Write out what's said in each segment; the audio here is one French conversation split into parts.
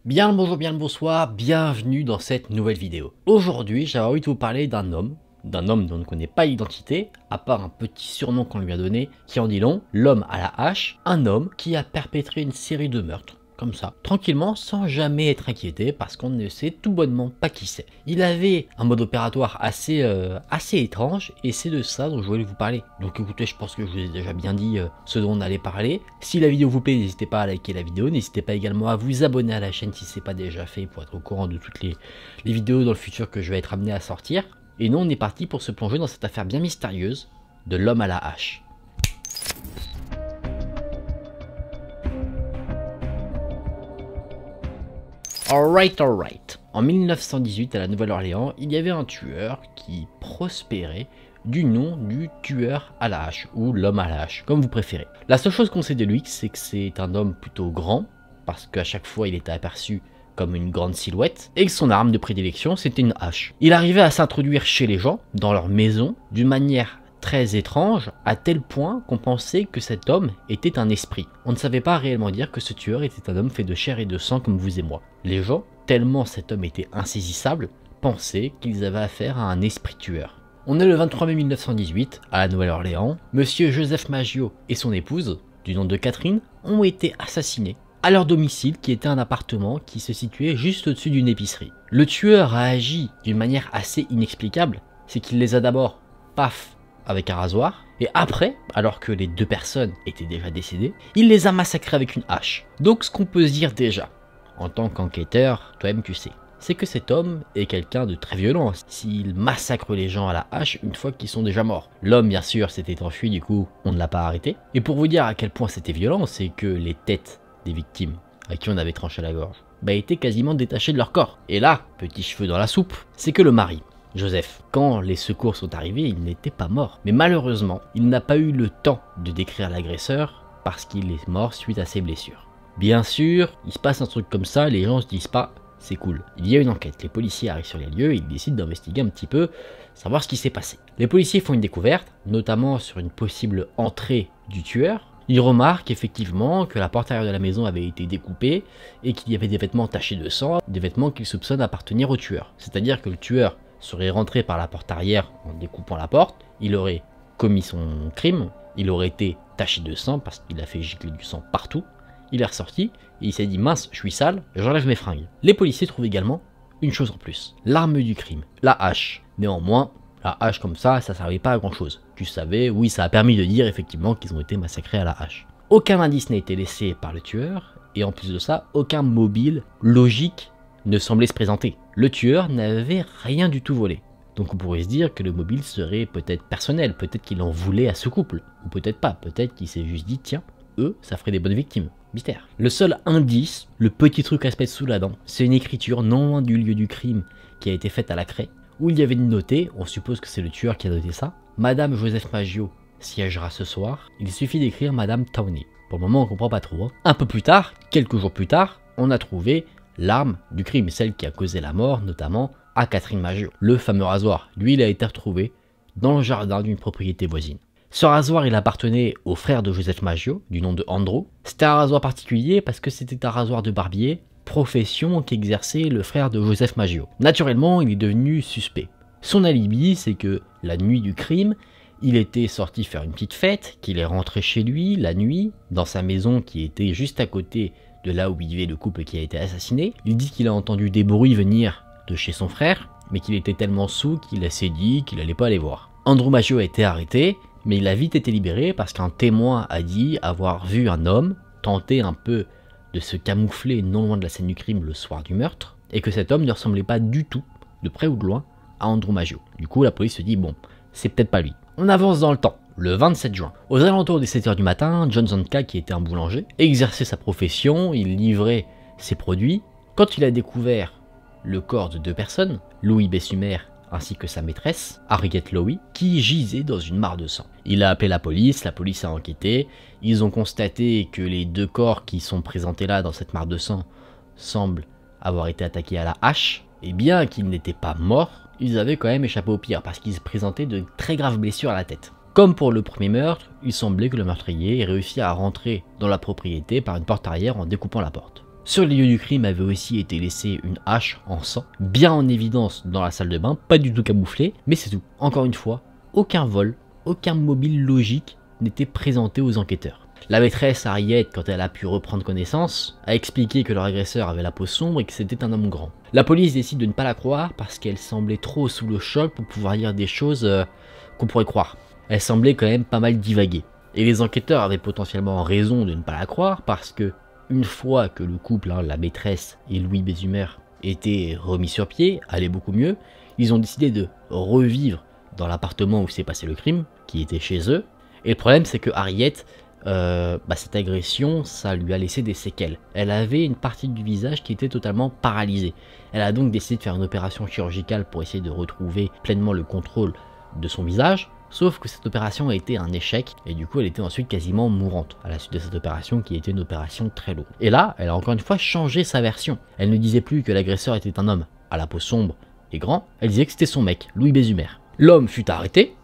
Bien le bonjour, bien le bonsoir, bienvenue dans cette nouvelle vidéo. Aujourd'hui, j'avais envie de vous parler d'un homme dont on ne connaît pas l'identité, à part un petit surnom qu'on lui a donné, qui en dit long, l'homme à la hache, un homme qui a perpétré une série de meurtres, comme ça, tranquillement, sans jamais être inquiété, parce qu'on ne sait tout bonnement pas qui c'est. Il avait un mode opératoire assez étrange, et c'est de ça dont je voulais vous parler. Donc écoutez, je pense que je vous ai déjà bien dit ce dont on allait parler. Si la vidéo vous plaît, n'hésitez pas à liker la vidéo, n'hésitez pas également à vous abonner à la chaîne si ce n'est pas déjà fait, pour être au courant de toutes les vidéos dans le futur que je vais être amené à sortir. Et nous, on est parti pour se plonger dans cette affaire bien mystérieuse de l'homme à la hache. Alright. En 1918, à la Nouvelle-Orléans, il y avait un tueur qui prospérait du nom du tueur à la hache, ou l'homme à la hache, comme vous préférez. La seule chose qu'on sait de lui, c'est que c'est un homme plutôt grand, parce qu'à chaque fois, il était aperçu comme une grande silhouette, et que son arme de prédilection, c'était une hache. Il arrivait à s'introduire chez les gens, dans leur maison, d'une manière très étrange, à tel point qu'on pensait que cet homme était un esprit. On ne savait pas réellement dire que ce tueur était un homme fait de chair et de sang comme vous et moi. Les gens, tellement cet homme était insaisissable, pensaient qu'ils avaient affaire à un esprit tueur. On est le 23 mai 1918, à la Nouvelle-Orléans. Monsieur Joseph Maggio et son épouse, du nom de Catherine, ont été assassinés à leur domicile, qui était un appartement qui se situait juste au-dessus d'une épicerie. Le tueur a agi d'une manière assez inexplicable, c'est qu'il les a d'abord, paf, avec un rasoir, et après, alors que les deux personnes étaient déjà décédées, il les a massacrés avec une hache. Donc ce qu'on peut se dire déjà, en tant qu'enquêteur, toi-même tu sais, c'est que cet homme est quelqu'un de très violent s'il massacre les gens à la hache une fois qu'ils sont déjà morts. L'homme bien sûr s'était enfui, du coup on ne l'a pas arrêté. Et pour vous dire à quel point c'était violent, c'est que les têtes des victimes à qui on avait tranché la gorge étaient quasiment détachées de leur corps. Et là, petit cheveu dans la soupe, c'est que le mari, Joseph, quand les secours sont arrivés, il n'était pas mort. Mais malheureusement, il n'a pas eu le temps de décrire l'agresseur parce qu'il est mort suite à ses blessures. Bien sûr, il se passe un truc comme ça, les gens se disent pas c'est cool. Il y a une enquête, les policiers arrivent sur les lieux et ils décident d'investiguer un petit peu, savoir ce qui s'est passé. Les policiers font une découverte, notamment sur une possible entrée du tueur. Ils remarquent effectivement que la porte arrière de la maison avait été découpée et qu'il y avait des vêtements tachés de sang, des vêtements qu'ils soupçonnent appartenir au tueur. C'est-à-dire que le tueur serait rentré par la porte arrière en découpant la porte, il aurait commis son crime, il aurait été taché de sang parce qu'il a fait gicler du sang partout, il est ressorti et il s'est dit mince, je suis sale, j'enlève mes fringues. Les policiers trouvent également une chose en plus, l'arme du crime, la hache. Néanmoins, la hache comme ça servait pas à grand chose. Tu savais, oui, ça a permis de dire effectivement qu'ils ont été massacrés à la hache. Aucun indice n'a été laissé par le tueur, et en plus de ça, aucun mobile logique ne semblait se présenter. Le tueur n'avait rien du tout volé. Donc on pourrait se dire que le mobile serait peut-être personnel, peut-être qu'il en voulait à ce couple, ou peut-être pas, peut-être qu'il s'est juste dit tiens, eux, ça ferait des bonnes victimes. Mystère. Le seul indice, le petit truc à se mettre sous la dent, c'est une écriture non loin du lieu du crime qui a été faite à la craie, où il y avait noté, on suppose que c'est le tueur qui a noté ça, Madame Joseph Maggio siégera ce soir, il suffit d'écrire Madame Towney. Pour le moment on comprend pas trop. Un peu plus tard, quelques jours plus tard, on a trouvé l'arme du crime, celle qui a causé la mort notamment à Catherine Maggio. Le fameux rasoir, lui il a été retrouvé dans le jardin d'une propriété voisine. Ce rasoir il appartenait au frère de Joseph Maggio, du nom de Andrew. C'était un rasoir particulier parce que c'était un rasoir de barbier, profession qu'exerçait le frère de Joseph Maggio. Naturellement, il est devenu suspect. Son alibi, c'est que la nuit du crime, il était sorti faire une petite fête, qu'il est rentré chez lui la nuit, dans sa maison qui était juste à côté de là où vivait le couple qui a été assassiné. Il dit qu'il a entendu des bruits venir de chez son frère, mais qu'il était tellement saoul qu'il s'est dit qu'il allait pas aller voir. Andrew Maggio a été arrêté, mais il a vite été libéré parce qu'un témoin a dit avoir vu un homme tenter un peu de se camoufler non loin de la scène du crime le soir du meurtre, et que cet homme ne ressemblait pas du tout, de près ou de loin, à Andrew Maggio. Du coup, la police se dit, bon, c'est peut-être pas lui. On avance dans le temps, le 27 juin. Aux alentours des 7h du matin, John Zonka, qui était un boulanger, exerçait sa profession, il livrait ses produits, quand il a découvert le corps de deux personnes, Louis Bessumer ainsi que sa maîtresse, Harriet Lowy, qui gisait dans une mare de sang. Il a appelé la police a enquêté, ils ont constaté que les deux corps qui sont présentés là dans cette mare de sang semblent avoir été attaqués à la hache, et bien qu'ils n'étaient pas morts, ils avaient quand même échappé au pire parce qu'ils se présentaient de très graves blessures à la tête. Comme pour le premier meurtre, il semblait que le meurtrier ait réussi à rentrer dans la propriété par une porte arrière en découpant la porte. Sur les lieux du crime avait aussi été laissée une hache en sang, bien en évidence dans la salle de bain, pas du tout camouflée, mais c'est tout. Encore une fois, aucun vol, aucun mobile logique n'était présenté aux enquêteurs. La maîtresse Harriet, quand elle a pu reprendre connaissance, a expliqué que leur agresseur avait la peau sombre et que c'était un homme grand. La police décide de ne pas la croire parce qu'elle semblait trop sous le choc pour pouvoir dire des choses qu'on pourrait croire. Elle semblait quand même pas mal divaguer. Et les enquêteurs avaient potentiellement raison de ne pas la croire parce que une fois que le couple, la maîtresse et Louis Bézumer, étaient remis sur pied, allait beaucoup mieux, ils ont décidé de revivre dans l'appartement où s'est passé le crime, qui était chez eux. Et le problème c'est que Harriet, cette agression, ça lui a laissé des séquelles. Elle avait une partie du visage qui était totalement paralysée. Elle a donc décidé de faire une opération chirurgicale pour essayer de retrouver pleinement le contrôle de son visage. Sauf que cette opération a été un échec et du coup elle était ensuite quasiment mourante à la suite de cette opération qui était une opération très lourde. Et là, elle a encore une fois changé sa version. Elle ne disait plus que l'agresseur était un homme à la peau sombre et grand, elle disait que c'était son mec, Louis Bézumer. L'homme fut arrêté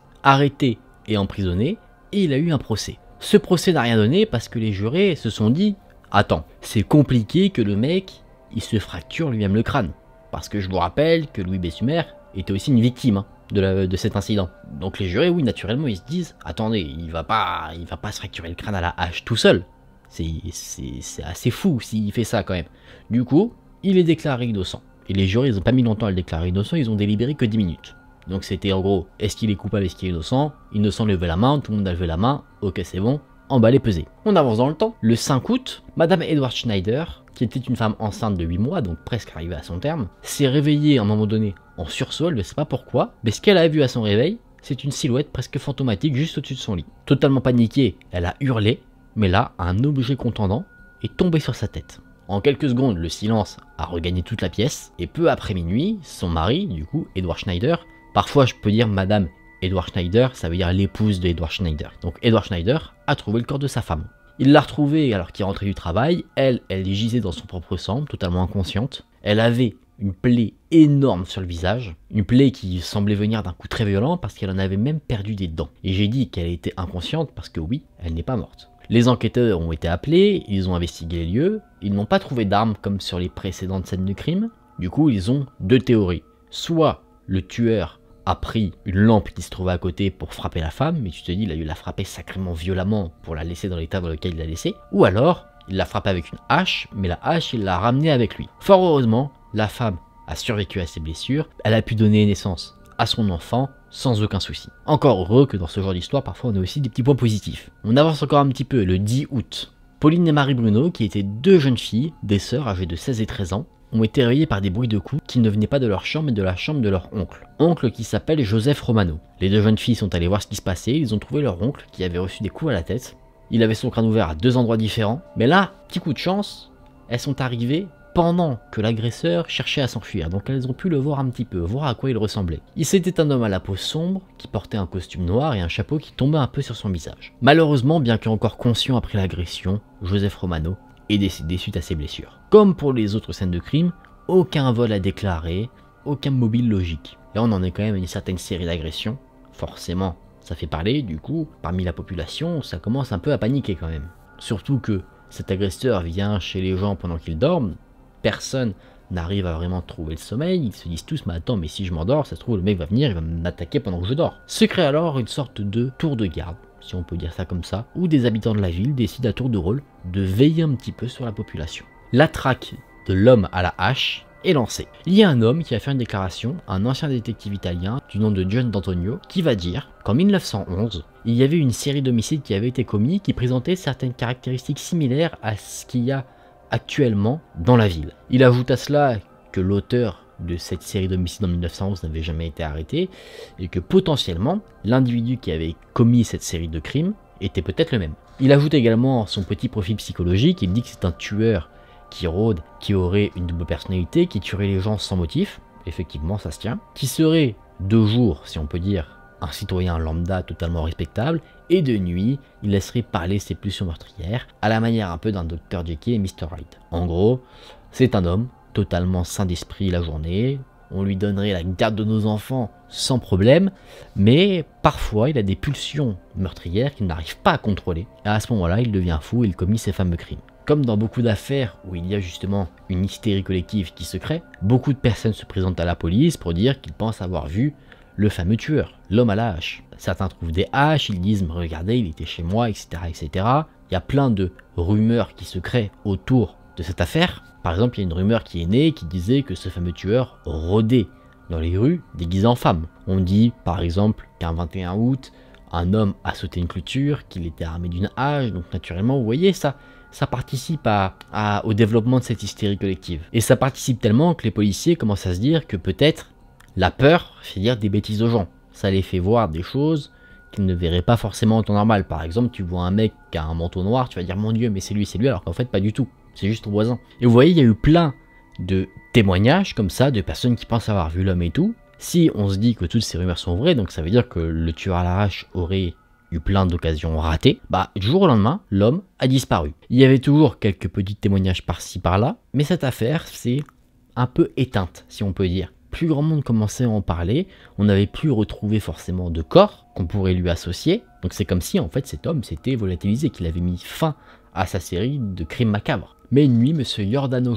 et emprisonné et il a eu un procès. Ce procès n'a rien donné parce que les jurés se sont dit « Attends, c'est compliqué que le mec, il se fracture lui-même le crâne. » Parce que je vous rappelle que Louis Bézumer était aussi une victime de cet incident. Donc les jurés, oui, naturellement, ils se disent « Attendez, il va pas se fracturer le crâne à la hache tout seul. C'est assez fou s'il fait ça quand même. » Du coup, il est déclaré innocent. Et les jurés, ils n'ont pas mis longtemps à le déclarer innocent, ils ont délibéré que 10 minutes. Donc c'était en gros, est-ce qu'il est coupable, est-ce qu'il est innocent? Innocent, levez la main, tout le monde a levé la main, ok c'est bon, emballé, pesé. On avance dans le temps. Le 5 août, Madame Edward Schneider, qui était une femme enceinte de 8 mois, donc presque arrivée à son terme, s'est réveillée à un moment donné en sursaut, elle ne sait pas pourquoi, mais ce qu'elle a vu à son réveil, c'est une silhouette presque fantomatique juste au-dessus de son lit. Totalement paniquée, elle a hurlé, mais là, un objet contendant est tombé sur sa tête. En quelques secondes, le silence a regagné toute la pièce, et peu après minuit, son mari, du coup, Edward Schneider, parfois je peux dire Madame Edward Schneider, ça veut dire l'épouse de Edward Schneider. Donc Edward Schneider a trouvé le corps de sa femme. Il l'a retrouvée alors qu'il rentrait du travail, elle gisait dans son propre sang, totalement inconsciente. Elle avait une plaie énorme sur le visage, une plaie qui semblait venir d'un coup très violent parce qu'elle en avait même perdu des dents. Et j'ai dit qu'elle était inconsciente parce que oui, elle n'est pas morte. Les enquêteurs ont été appelés, ils ont investigué les lieux, ils n'ont pas trouvé d'armes comme sur les précédentes scènes de crime. Du coup, ils ont deux théories. Soit le tueur a pris une lampe qui se trouvait à côté pour frapper la femme, mais tu te dis, il a dû la frapper sacrément violemment pour la laisser dans l'état dans lequel il l'a laissée. Ou alors, il l'a frappée avec une hache, mais la hache, il l'a ramenée avec lui. Fort heureusement, la femme a survécu à ses blessures, elle a pu donner naissance à son enfant sans aucun souci. Encore heureux que dans ce genre d'histoire, parfois on a aussi des petits points positifs. On avance encore un petit peu, le 10 août. Pauline et Marie Bruno, qui étaient deux jeunes filles, des sœurs âgées de 16 et 13 ans, ont été réveillées par des bruits de coups qui ne venaient pas de leur chambre mais de la chambre de leur oncle. Oncle qui s'appelle Joseph Romano. Les deux jeunes filles sont allées voir ce qui se passait, ils ont trouvé leur oncle qui avait reçu des coups à la tête. Il avait son crâne ouvert à deux endroits différents, mais là, petit coup de chance, elles sont arrivées pendant que l'agresseur cherchait à s'enfuir, donc elles ont pu le voir un petit peu, voir à quoi il ressemblait. C'était un homme à la peau sombre, qui portait un costume noir et un chapeau qui tombait un peu sur son visage. Malheureusement, bien qu'encore conscient après l'agression, Joseph Romano est décédé suite à ses blessures. Comme pour les autres scènes de crime, aucun vol à déclarer, aucun mobile logique. Là on en est quand même à une certaine série d'agressions, forcément ça fait parler, du coup, parmi la population, ça commence un peu à paniquer quand même. Surtout que cet agresseur vient chez les gens pendant qu'ils dorment, personne n'arrive à vraiment trouver le sommeil, ils se disent tous mais attends mais si je m'endors, ça se trouve le mec va venir, il va m'attaquer pendant que je dors. Se crée alors une sorte de tour de garde, si on peut dire ça comme ça, où des habitants de la ville décident à tour de rôle de veiller un petit peu sur la population. La traque de l'homme à la hache est lancée. Il y a un homme qui a fait une déclaration, un ancien détective italien du nom de John D'Antonio, qui va dire qu'en 1911, il y avait une série d'homicides qui avait été commis qui présentaient certaines caractéristiques similaires à ce qu'il y a actuellement dans la ville. Il ajoute à cela que l'auteur de cette série d'homicides en 1911 n'avait jamais été arrêté et que potentiellement l'individu qui avait commis cette série de crimes était peut-être le même. Il ajoute également son petit profil psychologique, il dit que c'est un tueur qui rôde, qui aurait une double personnalité, qui tuerait les gens sans motif, effectivement ça se tient, qui serait de jour, si on peut dire, un citoyen lambda totalement respectable, et de nuit, il laisserait parler ses pulsions meurtrières, à la manière un peu d'un Dr Jekyll et Mr Hyde. En gros, c'est un homme totalement sain d'esprit la journée, on lui donnerait la garde de nos enfants sans problème, mais parfois il a des pulsions meurtrières qu'il n'arrive pas à contrôler, et à ce moment-là, il devient fou et il commet ses fameux crimes. Comme dans beaucoup d'affaires où il y a justement une hystérie collective qui se crée, beaucoup de personnes se présentent à la police pour dire qu'ils pensent avoir vu le fameux tueur, l'homme à la hache. Certains trouvent des haches, ils disent « regardez, il était chez moi, etc. etc. » Il y a plein de rumeurs qui se créent autour de cette affaire. Par exemple, il y a une rumeur qui est née qui disait que ce fameux tueur rôdait dans les rues déguisé en femme. On dit par exemple qu'un 21 août, un homme a sauté une clôture, qu'il était armé d'une hache, donc naturellement, vous voyez, ça participe au développement de cette hystérie collective. Et ça participe tellement que les policiers commencent à se dire que peut-être la peur fait dire des bêtises aux gens. Ça les fait voir des choses qu'ils ne verraient pas forcément en temps normal. Par exemple, tu vois un mec qui a un manteau noir, tu vas dire mon Dieu, mais c'est lui, alors qu'en fait pas du tout. C'est juste ton voisin. Et vous voyez, il y a eu plein de témoignages comme ça, de personnes qui pensent avoir vu l'homme et tout. Si on se dit que toutes ces rumeurs sont vraies, donc ça veut dire que le tueur à la hache aurait eu plein d'occasions ratées, bah du jour au lendemain, l'homme a disparu. Il y avait toujours quelques petits témoignages par-ci par-là, mais cette affaire s'est un peu éteinte, si on peut dire. Plus grand monde commençait à en parler, on n'avait plus retrouvé forcément de corps qu'on pourrait lui associer, donc c'est comme si en fait cet homme s'était volatilisé, qu'il avait mis fin à sa série de crimes macabres. Mais une nuit, monsieur Giordano,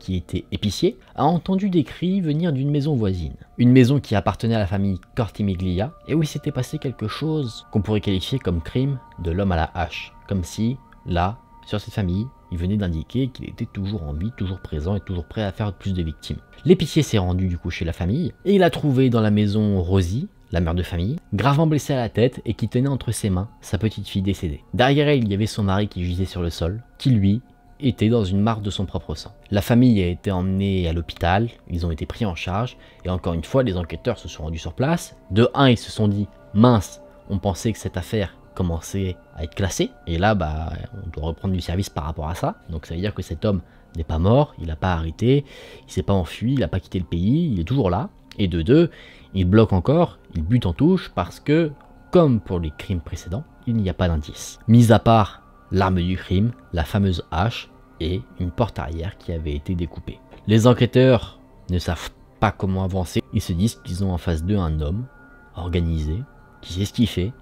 qui était épicier, a entendu des cris venir d'une maison voisine. Une maison qui appartenait à la famille Cortimiglia, et où il s'était passé quelque chose qu'on pourrait qualifier comme crime de l'homme à la hache. Comme si, là, sur cette famille, il venait d'indiquer qu'il était toujours en vie, toujours présent et toujours prêt à faire plus de victimes. L'épicier s'est rendu du coup chez la famille, et il a trouvé dans la maison Rosie, la mère de famille, gravement blessée à la tête et qui tenait entre ses mains sa petite fille décédée. Derrière elle, il y avait son mari qui gisait sur le sol, qui lui était dans une mare de son propre sang. La famille a été emmenée à l'hôpital, ils ont été pris en charge, et encore une fois, les enquêteurs se sont rendus sur place. De un, ils se sont dit, mince, on pensait que cette affaire commençait à être classée, et là, bah, on doit reprendre du service par rapport à ça. Donc ça veut dire que cet homme n'est pas mort, il n'a pas arrêté, il s'est pas enfui, il n'a pas quitté le pays, il est toujours là. Et de deux, il bloque encore, il bute en touche, parce que, comme pour les crimes précédents, il n'y a pas d'indice. Mis à part l'arme du crime, la fameuse hache, et une porte arrière qui avait été découpée. Les enquêteurs ne savent pas comment avancer, ils se disent qu'ils ont en face d'eux un homme organisé, qui sait ce qu'il fait,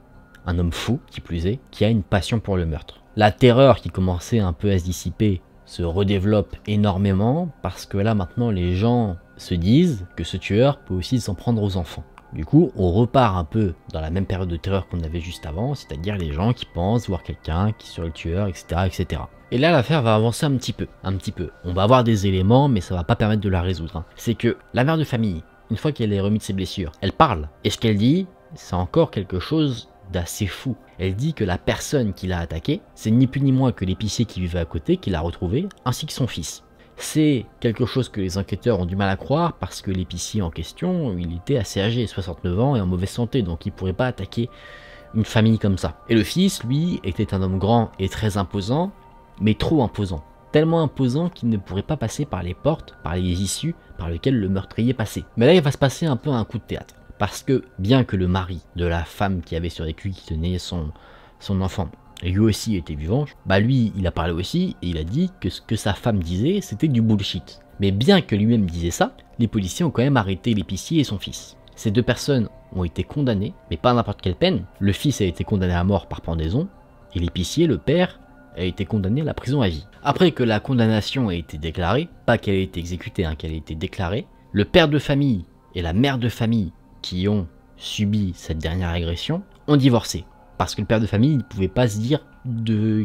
un homme fou, qui plus est, qui a une passion pour le meurtre. La terreur qui commençait un peu à se dissiper se redéveloppe énormément, parce que là maintenant les gens se disent que ce tueur peut aussi s'en prendre aux enfants. Du coup, on repart un peu dans la même période de terreur qu'on avait juste avant, c'est-à-dire les gens qui pensent voir quelqu'un qui serait le tueur, etc., etc. Et là, l'affaire va avancer un petit peu. On va avoir des éléments, mais ça va pas permettre de la résoudre. C'est que la mère de famille, une fois qu'elle est remise de ses blessures, elle parle. Et ce qu'elle dit, c'est encore quelque chose d'assez fou. Elle dit que la personne qui l'a attaqué, c'est ni plus ni moins que l'épicier qui vivait à côté, qui l'a retrouvé, ainsi que son fils. C'est quelque chose que les enquêteurs ont du mal à croire parce que l'épicier en question, il était assez âgé, 69 ans et en mauvaise santé, donc il ne pourrait pas attaquer une famille comme ça. Et le fils, lui, était un homme grand et très imposant, mais trop imposant. Tellement imposant qu'il ne pourrait pas passer par les portes, par les issues par lesquelles le meurtrier passait. Mais là, il va se passer un peu un coup de théâtre. Parce que, bien que le mari de la femme qui avait survécu, qui tenait son enfant, et lui aussi était vivant, bah lui il a parlé aussi et il a dit que ce que sa femme disait c'était du bullshit. Mais bien que lui-même disait ça, les policiers ont quand même arrêté l'épicier et son fils. Ces deux personnes ont été condamnées, mais pas à n'importe quelle peine. Le fils a été condamné à mort par pendaison et l'épicier, le père, a été condamné à la prison à vie. Après que la condamnation ait été déclarée, pas qu'elle ait été exécutée, qu'elle ait été déclarée, le père de famille et la mère de famille qui ont subi cette dernière agression ont divorcé. Parce que le père de famille ne pouvait pas se dire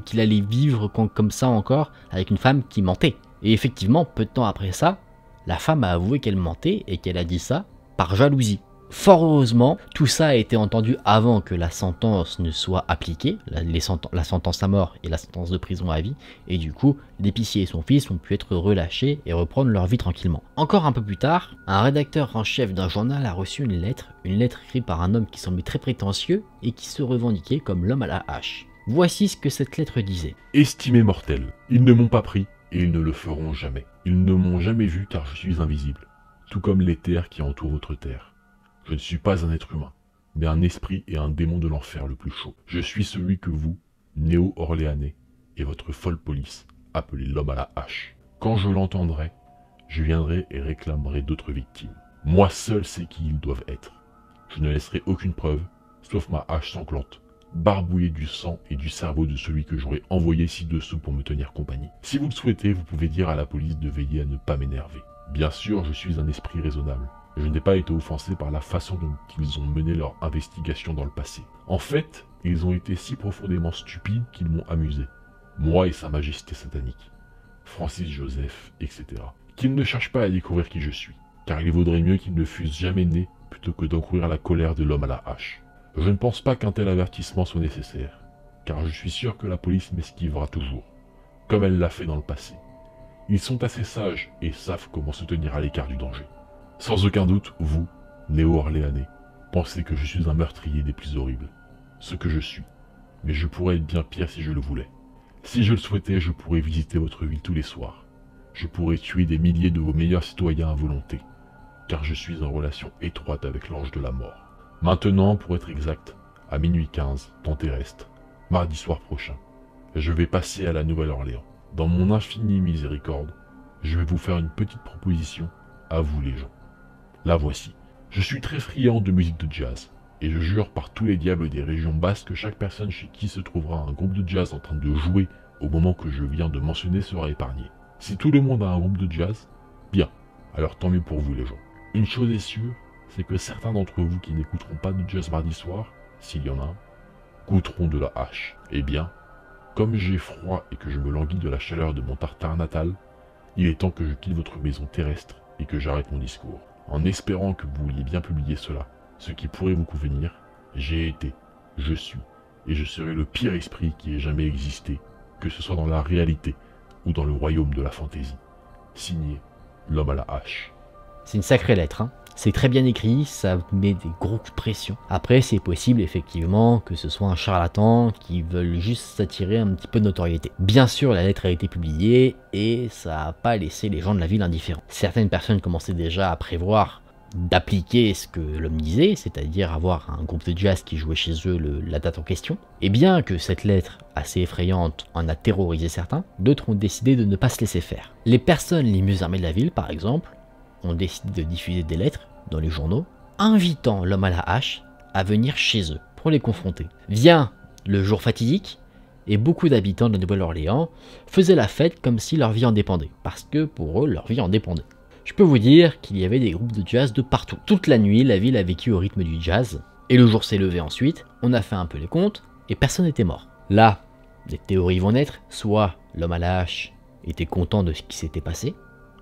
qu'il allait vivre comme ça encore avec une femme qui mentait. Et effectivement, peu de temps après ça, la femme a avoué qu'elle mentait et qu'elle a dit ça par jalousie. Fort heureusement, tout ça a été entendu avant que la sentence ne soit appliquée, la sentence à mort et la sentence de prison à vie, et du coup, l'épicier et son fils ont pu être relâchés et reprendre leur vie tranquillement. Encore un peu plus tard, un rédacteur en chef d'un journal a reçu une lettre écrite par un homme qui semblait très prétentieux et qui se revendiquait comme l'homme à la hache. Voici ce que cette lettre disait. Estimés mortels, ils ne m'ont pas pris et ils ne le feront jamais. Ils ne m'ont jamais vu car je suis invisible, tout comme les terres qui entourent votre terre. Je ne suis pas un être humain, mais un esprit et un démon de l'enfer le plus chaud. Je suis celui que vous, néo-orléanais, et votre folle police, appelez l'homme à la hache. Quand je l'entendrai, je viendrai et réclamerai d'autres victimes. Moi seul sais qui ils doivent être. Je ne laisserai aucune preuve, sauf ma hache sanglante, barbouillé du sang et du cerveau de celui que j'aurais envoyé ci-dessous pour me tenir compagnie. Si vous le souhaitez, vous pouvez dire à la police de veiller à ne pas m'énerver. Bien sûr, je suis un esprit raisonnable. Je n'ai pas été offensé par la façon dont ils ont mené leur investigation dans le passé. En fait, ils ont été si profondément stupides qu'ils m'ont amusé. Moi et sa majesté satanique. Francis Joseph, etc. Qu'ils ne cherchent pas à découvrir qui je suis, car il vaudrait mieux qu'ils ne fussent jamais nés plutôt que d'encourir la colère de l'homme à la hache. Je ne pense pas qu'un tel avertissement soit nécessaire, car je suis sûr que la police m'esquivera toujours, comme elle l'a fait dans le passé. Ils sont assez sages et savent comment se tenir à l'écart du danger. Sans aucun doute, vous, Néo-Orléanais, pensez que je suis un meurtrier des plus horribles. Ce que je suis. Mais je pourrais être bien pire si je le voulais. Si je le souhaitais, je pourrais visiter votre ville tous les soirs. Je pourrais tuer des milliers de vos meilleurs citoyens à volonté, car je suis en relation étroite avec l'ange de la mort. Maintenant, pour être exact, à minuit 15, temps terrestre, mardi soir prochain, je vais passer à la Nouvelle-Orléans. Dans mon infinie miséricorde, je vais vous faire une petite proposition à vous les gens. La voici. Je suis très friand de musique de jazz, et je jure par tous les diables des régions basses que chaque personne chez qui se trouvera un groupe de jazz en train de jouer au moment que je viens de mentionner sera épargné. Si tout le monde a un groupe de jazz, bien, alors tant mieux pour vous les gens. Une chose est sûre, c'est que certains d'entre vous qui n'écouteront pas de jazz mardi soir, s'il y en a un, goûteront de la hache. Eh bien, comme j'ai froid et que je me languis de la chaleur de mon tartare natal, il est temps que je quitte votre maison terrestre et que j'arrête mon discours. En espérant que vous vouliez bien publier cela, ce qui pourrait vous convenir, j'ai été, je suis, et je serai le pire esprit qui ait jamais existé, que ce soit dans la réalité ou dans le royaume de la fantaisie. Signé, l'homme à la hache. C'est une sacrée lettre, hein. C'est très bien écrit, ça met des gros coups de pression. Après, c'est possible effectivement que ce soit un charlatan qui veut juste s'attirer un petit peu de notoriété. Bien sûr, la lettre a été publiée et ça n'a pas laissé les gens de la ville indifférents. Certaines personnes commençaient déjà à prévoir d'appliquer ce que l'homme disait, c'est-à-dire avoir un groupe de jazz qui jouait chez eux la date en question. Et bien que cette lettre assez effrayante en a terrorisé certains, d'autres ont décidé de ne pas se laisser faire. Les personnes les mieux armées de la ville, par exemple, ont décidé de diffuser des lettres dans les journaux, invitant l'homme à la hache à venir chez eux pour les confronter. Vient le jour fatidique, et beaucoup d'habitants de la Nouvelle-Orléans faisaient la fête comme si leur vie en dépendait, parce que pour eux, leur vie en dépendait. Je peux vous dire qu'il y avait des groupes de jazz de partout. Toute la nuit, la ville a vécu au rythme du jazz, et le jour s'est levé ensuite, on a fait un peu les comptes, et personne n'était mort. Là, des théories vont naître, soit l'homme à la hache était content de ce qui s'était passé,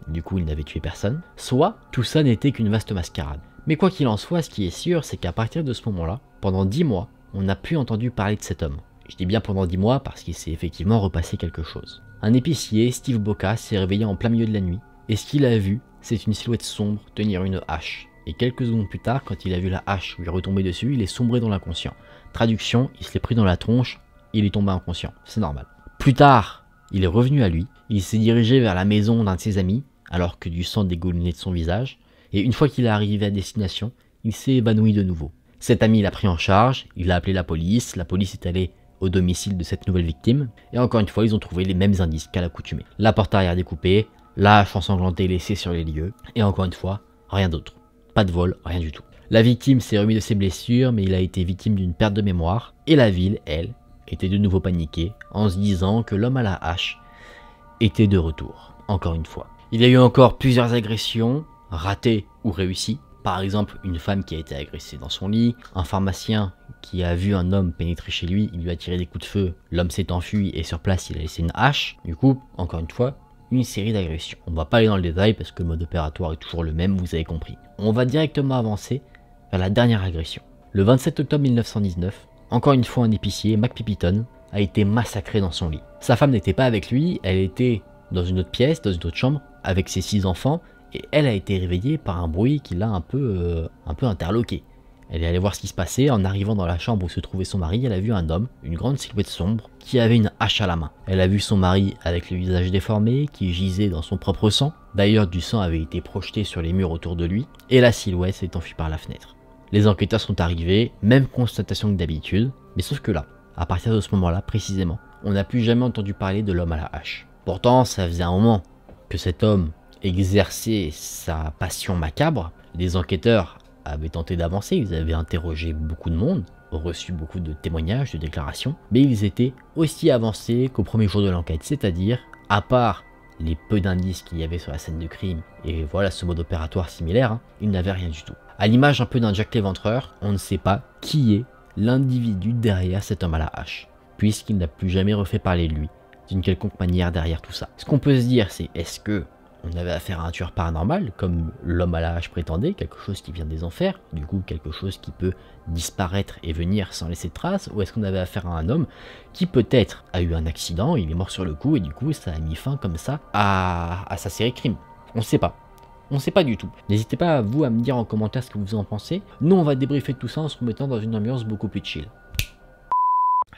du coup il n'avait tué personne, soit tout ça n'était qu'une vaste mascarade. Mais quoi qu'il en soit, ce qui est sûr, c'est qu'à partir de ce moment-là, pendant 10 mois, on n'a plus entendu parler de cet homme. Je dis bien pendant 10 mois parce qu'il s'est effectivement repassé quelque chose. Un épicier, Steve Boca, s'est réveillé en plein milieu de la nuit, et ce qu'il a vu, c'est une silhouette sombre tenir une hache. Et quelques secondes plus tard, quand il a vu la hache lui retomber dessus, il est sombré dans l'inconscient. Traduction, il se l'est pris dans la tronche, il est tombé inconscient, c'est normal. Plus tard, il est revenu à lui, il s'est dirigé vers la maison d'un de ses amis, alors que du sang dégoulinait de son visage, et une fois qu'il est arrivé à destination, il s'est évanoui de nouveau. Cet ami l'a pris en charge, il a appelé la police est allée au domicile de cette nouvelle victime, et encore une fois ils ont trouvé les mêmes indices qu'à l'accoutumée. La porte arrière découpée, la hache ensanglantée laissée sur les lieux, et encore une fois, rien d'autre. Pas de vol, rien du tout. La victime s'est remise de ses blessures, mais il a été victime d'une perte de mémoire, et la ville, elle, était de nouveau paniquée, en se disant que l'homme à la hache était de retour, encore une fois. Il y a eu encore plusieurs agressions, ratées ou réussies. Par exemple, une femme qui a été agressée dans son lit, un pharmacien qui a vu un homme pénétrer chez lui, il lui a tiré des coups de feu, l'homme s'est enfui et sur place il a laissé une hache. Du coup, encore une fois, une série d'agressions. On va pas aller dans le détail parce que le mode opératoire est toujours le même, vous avez compris. On va directement avancer vers la dernière agression. Le 27 octobre 1919, encore une fois un épicier, Mac Pipiton, a été massacré dans son lit. Sa femme n'était pas avec lui, elle était dans une autre pièce, dans une autre chambre, avec ses 6 enfants, et elle a été réveillée par un bruit qui l'a un peu interloqué. Elle est allée voir ce qui se passait. En arrivant dans la chambre où se trouvait son mari, elle a vu un homme, une grande silhouette sombre, qui avait une hache à la main. Elle a vu son mari avec le visage déformé, qui gisait dans son propre sang. D'ailleurs, du sang avait été projeté sur les murs autour de lui, et la silhouette s'est enfuie par la fenêtre. Les enquêteurs sont arrivés, même constatation que d'habitude, mais sauf que là, à partir de ce moment-là précisément, on n'a plus jamais entendu parler de l'homme à la hache. Pourtant, ça faisait un moment que cet homme exerçait sa passion macabre. Les enquêteurs avaient tenté d'avancer, ils avaient interrogé beaucoup de monde, reçu beaucoup de témoignages, de déclarations, mais ils étaient aussi avancés qu'au premier jour de l'enquête, c'est-à-dire, à part les peu d'indices qu'il y avait sur la scène de crime, et voilà ce mode opératoire similaire, ils n'avaient rien du tout. À l'image un peu d'un Jack l'Éventreur, on ne sait pas qui est l'individu derrière cet homme à la hache, puisqu'il n'a plus jamais refait parler de lui, d'une quelconque manière derrière tout ça. Ce qu'on peut se dire, c'est est-ce que on avait affaire à un tueur paranormal, comme l'homme à la hache prétendait, quelque chose qui vient des enfers, du coup quelque chose qui peut disparaître et venir sans laisser de traces, ou est-ce qu'on avait affaire à un homme qui peut-être a eu un accident, il est mort sur le coup, et du coup ça a mis fin comme ça à sa série crime. On ne sait pas. On ne sait pas du tout. N'hésitez pas vous à me dire en commentaire ce que vous en pensez. Nous on va débriefer tout ça en se remettant dans une ambiance beaucoup plus chill.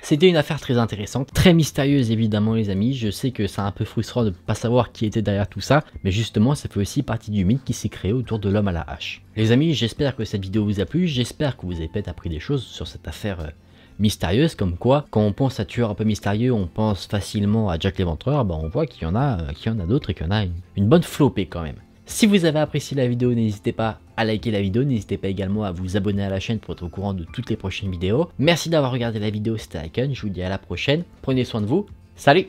C'était une affaire très intéressante, très mystérieuse évidemment les amis, je sais que c'est un peu frustrant de ne pas savoir qui était derrière tout ça, mais justement ça fait aussi partie du mythe qui s'est créé autour de l'homme à la hache. Les amis, j'espère que cette vidéo vous a plu, j'espère que vous avez peut-être appris des choses sur cette affaire mystérieuse, comme quoi quand on pense à tueur un peu mystérieux, on pense facilement à Jack l'Éventreur, on voit qu'il y en a d'autres et qu'il y en a une bonne flopée quand même. Si vous avez apprécié la vidéo, n'hésitez pas à liker la vidéo, n'hésitez pas également à vous abonner à la chaîne pour être au courant de toutes les prochaines vidéos. Merci d'avoir regardé la vidéo, c'était Icon, je vous dis à la prochaine, prenez soin de vous, salut!